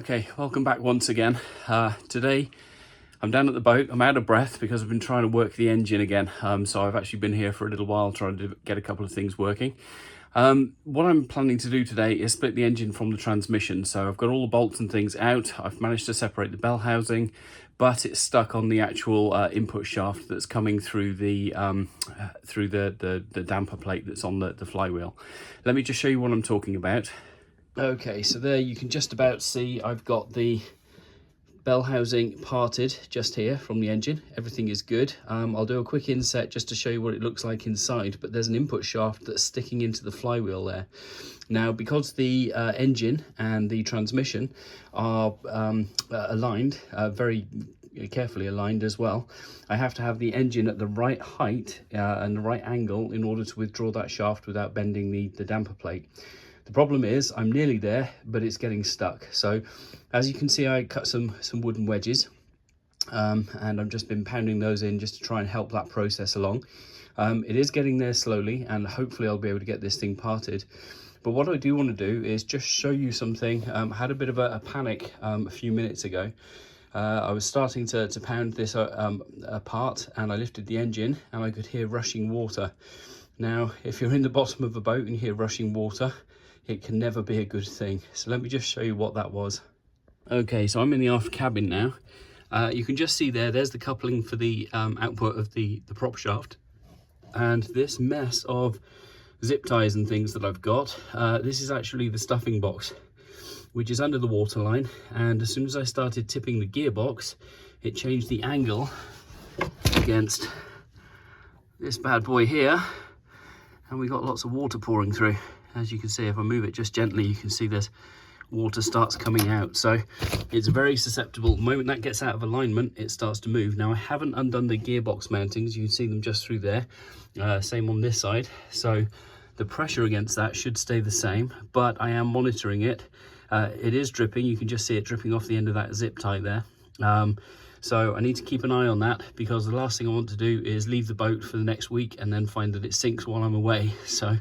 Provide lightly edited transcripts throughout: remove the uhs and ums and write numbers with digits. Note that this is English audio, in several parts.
Okay, welcome back once again. Today I'm down at the boat. I'm out of breath because I've been trying to work the engine again. So I've actually been here for a little while trying to get a couple of things working. What I'm planning to do today is split the engine from the transmission. So I've got all the bolts and things out. I've managed to separate the bell housing, but it's stuck on the actual input shaft that's coming through the damper plate that's on the flywheel. Let me just show you what I'm talking about. Okay, so there you can just about see I've got the bell housing parted just here from the engine. Everything is good. I'll do a quick inset just to show you what it looks like inside, but there's an input shaft that's sticking into the flywheel there. Now, because the engine and the transmission are aligned, very carefully aligned as well, I have to have the engine at the right height and the right angle in order to withdraw that shaft without bending the damper plate. The problem is I'm nearly there, but it's getting stuck. So as you can see, I cut some wooden wedges and I've just been pounding those in just to try and help that process along. It is getting there slowly, and hopefully I'll be able to get this thing parted. But what I do want to do is just show you something. I had a bit of a panic a few minutes ago. I was starting to pound this apart, and I lifted the engine and I could hear rushing water. Now, if you're in the bottom of a boat and you hear rushing water, it can never be a good thing. So let me just show you what that was. Okay, so I'm in the aft cabin now. You can just see there's the coupling for the output of the prop shaft. And this mess of zip ties and things that I've got, this is actually the stuffing box, which is under the waterline. And as soon as I started tipping the gearbox, it changed the angle against this bad boy here, and we got lots of water pouring through. As you can see, if I move it just gently, you can see there's water starts coming out. So it's very susceptible. The moment that gets out of alignment, it starts to move. Now, I haven't undone the gearbox mountings. You can see them just through there. Same on this side. So the pressure against that should stay the same, but I am monitoring it. It is dripping. You can just see it dripping off the end of that zip tie there. So I need to keep an eye on that, because the last thing I want to do is leave the boat for the next week and then find that it sinks while I'm away. So I'm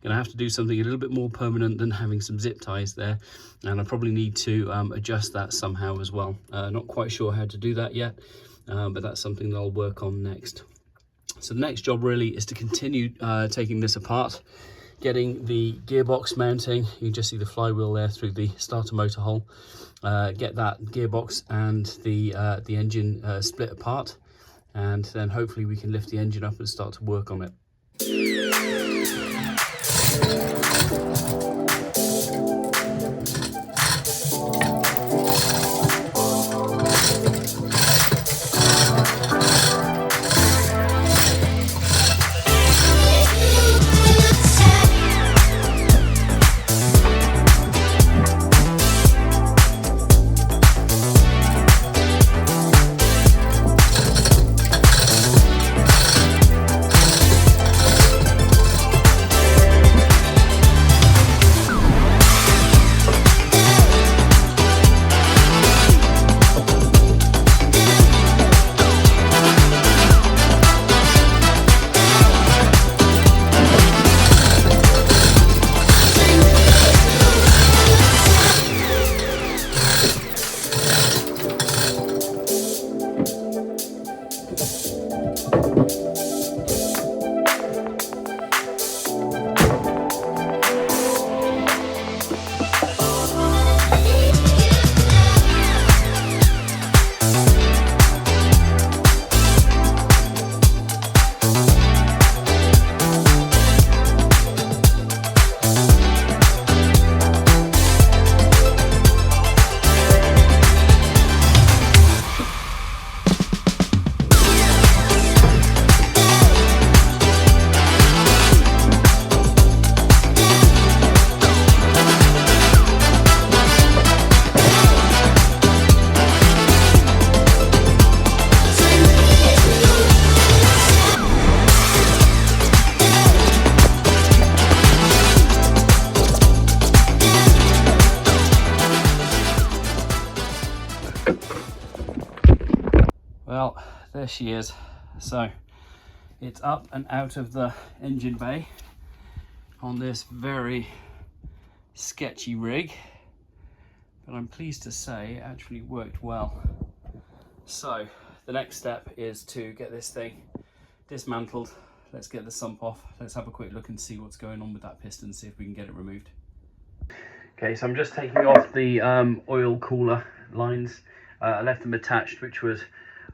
gonna have to do something a little bit more permanent than having some zip ties there, and I probably need to adjust that somehow as well. Not quite sure how to do that yet, but that's something that I'll work on next. So the next job really is to continue taking this apart, getting the gearbox mounting. You can just see the flywheel there through the starter motor hole. Get that gearbox and the engine split apart, and then hopefully we can lift the engine up and start to work on it. Well, there she is. So it's up and out of the engine bay on this very sketchy rig. but I'm pleased to say it actually worked well. So the next step is to get this thing dismantled. Let's get the sump off. Let's have a quick look and see what's going on with that piston, see if we can get it removed. Okay, so I'm just taking off the oil cooler lines. I left them attached, which was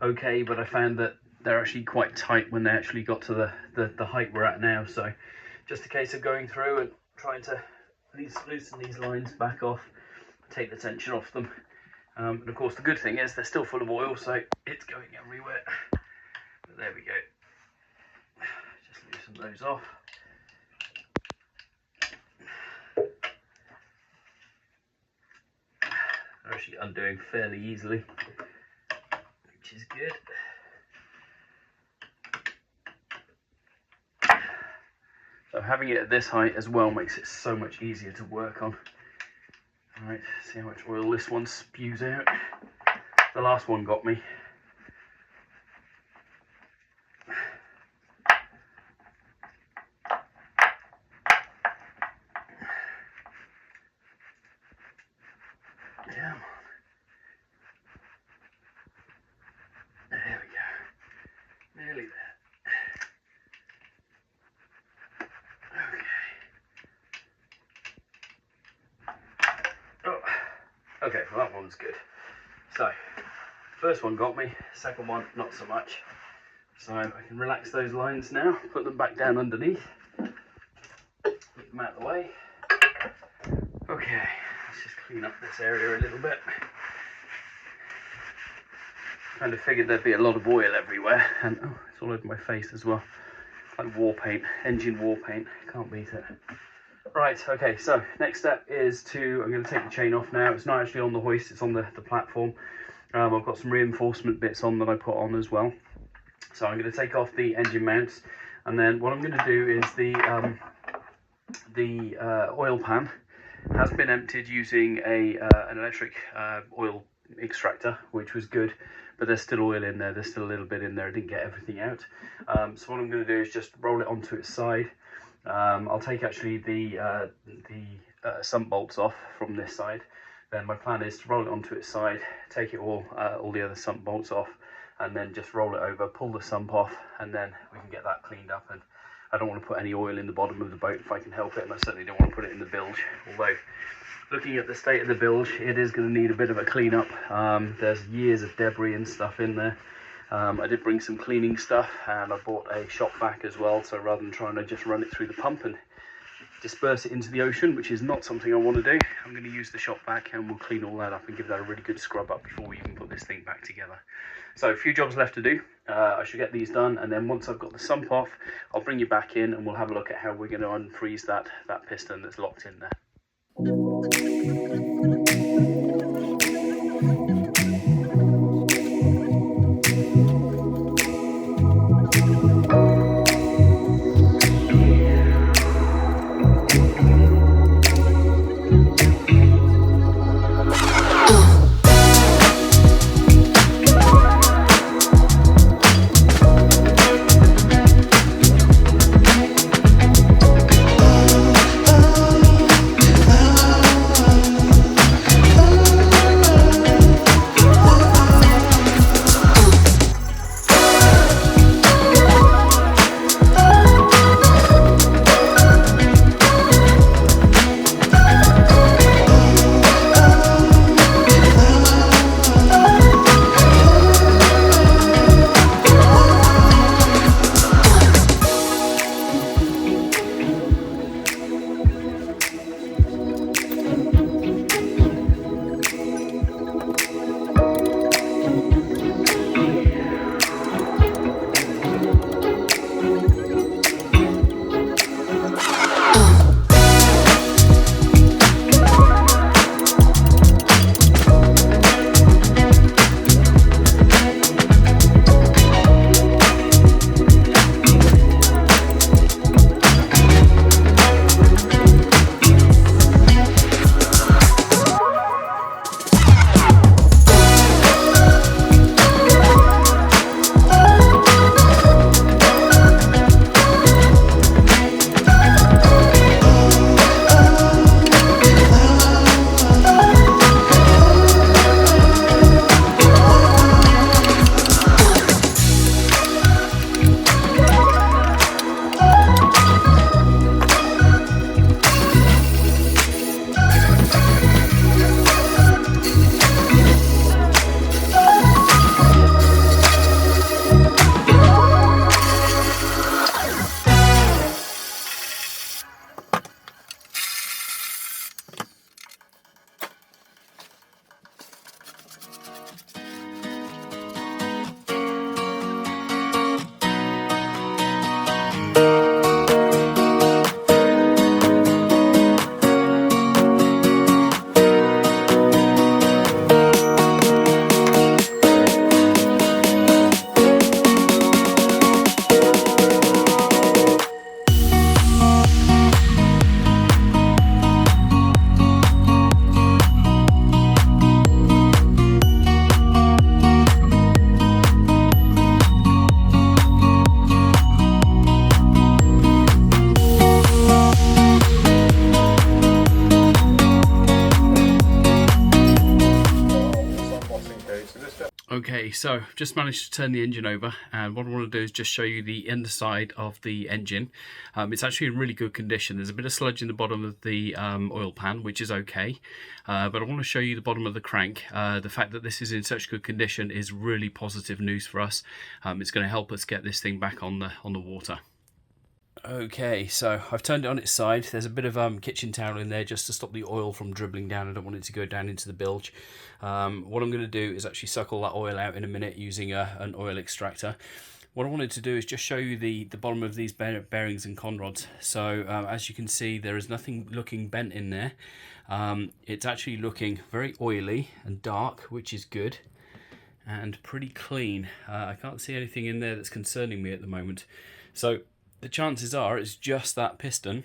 okay, but I found that they're actually quite tight when they actually got to the height we're at now. So just a case of going through and trying to loosen these lines back off, take the tension off them. And of course the good thing is they're still full of oil, so it's going everywhere. But there we go. Just loosen those off. They're actually undoing fairly easily, which is good. So having it at this height as well makes it so much easier to work on. Alright, see how much oil this one spews out. The last one got me. Come on. There we go. Nearly there. Okay, well that one's good. So, first one got me, second one not so much. So I can relax those lines now, put them back down underneath, get them out of the way. Okay, let's just clean up this area a little bit. Kind of figured there'd be a lot of oil everywhere, and oh, it's all over my face as well. Like war paint, engine war paint, can't beat it. Right, okay, so next step is I'm going to take the chain off now. It's not actually on the hoist, it's on the platform. I've got some reinforcement bits on that I put on as well. So I'm going to take off the engine mounts, and then what I'm going to do is the oil pan has been emptied using an electric oil extractor, which was good, but there's still oil in there, there's still a little bit in there, I didn't get everything out. So what I'm going to do is just roll it onto its side. I'll take actually the sump bolts off from this side. Then my plan is to roll it onto its side, take it all the other sump bolts off, and then just roll it over, pull the sump off, and then we can get that cleaned up. And I don't want to put any oil in the bottom of the boat if I can help it, and I certainly don't want to put it in the bilge. Although, looking at the state of the bilge, it is going to need a bit of a clean up. There's years of debris and stuff in there. I did bring some cleaning stuff, and I bought a shop vac as well, so rather than trying to just run it through the pump and disperse it into the ocean, which is not something I want to do, I'm going to use the shop vac and we'll clean all that up and give that a really good scrub up before we even put this thing back together. So a few jobs left to do. I should get these done, and then once I've got the sump off, I'll bring you back in and we'll have a look at how we're going to unfreeze that piston that's locked in there. Okay, so just managed to turn the engine over, and what I want to do is just show you the underside of the engine. It's actually in really good condition. There's a bit of sludge in the bottom of the oil pan, which is okay, but I want to show you the bottom of the crank. The fact that this is in such good condition is really positive news for us. It's going to help us get this thing back on the water. Okay, so I've turned it on its side. There's a bit of kitchen towel in there just to stop the oil from dribbling down. I don't want it to go down into the bilge. What I'm going to do is actually suck all that oil out in a minute using an oil extractor. What I wanted to do is just show you the bottom of these bearings and conrods. So as you can see, there is nothing looking bent in there. It's actually looking very oily and dark, which is good, and pretty clean. I can't see anything in there that's concerning me at the moment. So the chances are it's just that piston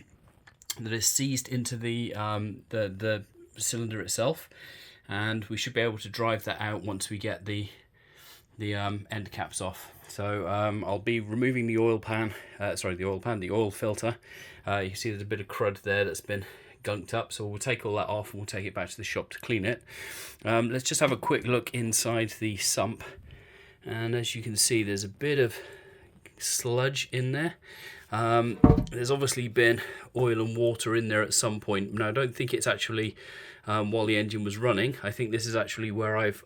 that is seized into the cylinder itself, and we should be able to drive that out once we get the end caps off. So I'll be removing the oil filter. You can see there's a bit of crud there that's been gunked up, so we'll take all that off and we'll take it back to the shop to clean it. Let's just have a quick look inside the sump, and as you can see, there's a bit of sludge in there. There's obviously been oil and water in there at some point. Now I don't think it's actually while the engine was running. I think this is actually where I've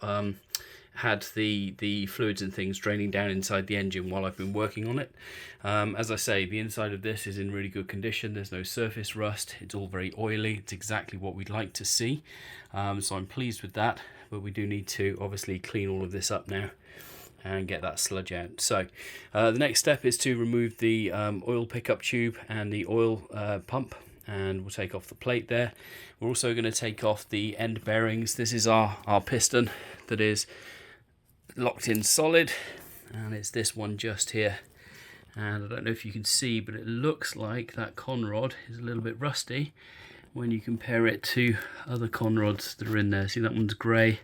had the fluids and things draining down inside the engine while I've been working on it. As I say, the inside of this is in really good condition. There's no surface rust. It's all very oily. It's exactly what we'd like to see. So I'm pleased with that, but we do need to obviously clean all of this up now and get that sludge out. So the next step is to remove the oil pickup tube and the oil pump, and we'll take off the plate there. We're also going to take off the end bearings. This is our piston that is locked in solid, and it's this one just here. And I don't know if you can see, but it looks like that conrod is a little bit rusty when you compare it to other conrods that are in there. See, that one's grey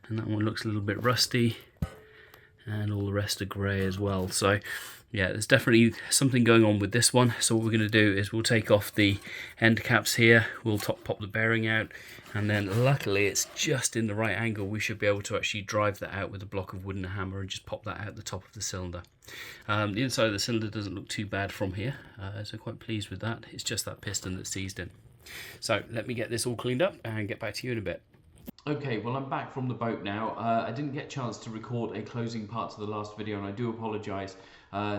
and that one looks a little bit rusty, and all the rest are grey as well. So yeah, there's definitely something going on with this one. So what we're going to do is we'll take off the end caps here, we'll pop the bearing out, and then luckily it's just in the right angle. We should be able to actually drive that out with a block of wood and a hammer and just pop that out the top of the cylinder. The inside of the cylinder doesn't look too bad from here, so quite pleased with that. It's just that piston that's seized in. So let me get this all cleaned up and get back to you in a bit. Okay, well, I'm back from the boat now. I didn't get a chance to record a closing part to the last video, and I do apologise.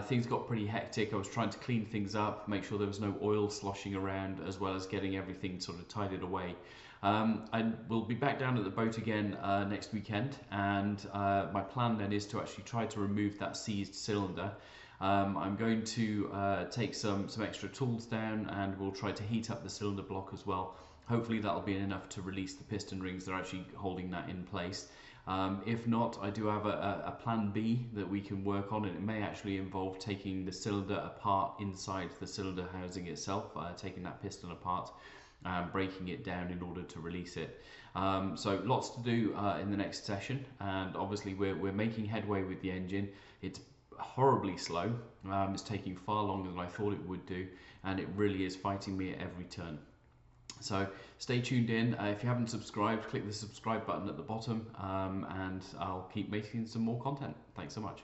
Things got pretty hectic. I was trying to clean things up, make sure there was no oil sloshing around, as well as getting everything sort of tidied away. I will be back down at the boat again next weekend, and my plan then is to actually try to remove that seized cylinder. I'm going to take some extra tools down, and we'll try to heat up the cylinder block as well. Hopefully that'll be enough to release the piston rings that are actually holding that in place. If not, I do have a plan B that we can work on, and it may actually involve taking the cylinder apart inside the cylinder housing itself, taking that piston apart and breaking it down in order to release it. So lots to do in the next session, and obviously we're making headway with the engine. It's horribly slow. It's taking far longer than I thought it would do, and it really is fighting me at every turn. So stay tuned in. If you haven't subscribed, click the subscribe button at the bottom, and I'll keep making some more content. Thanks so much.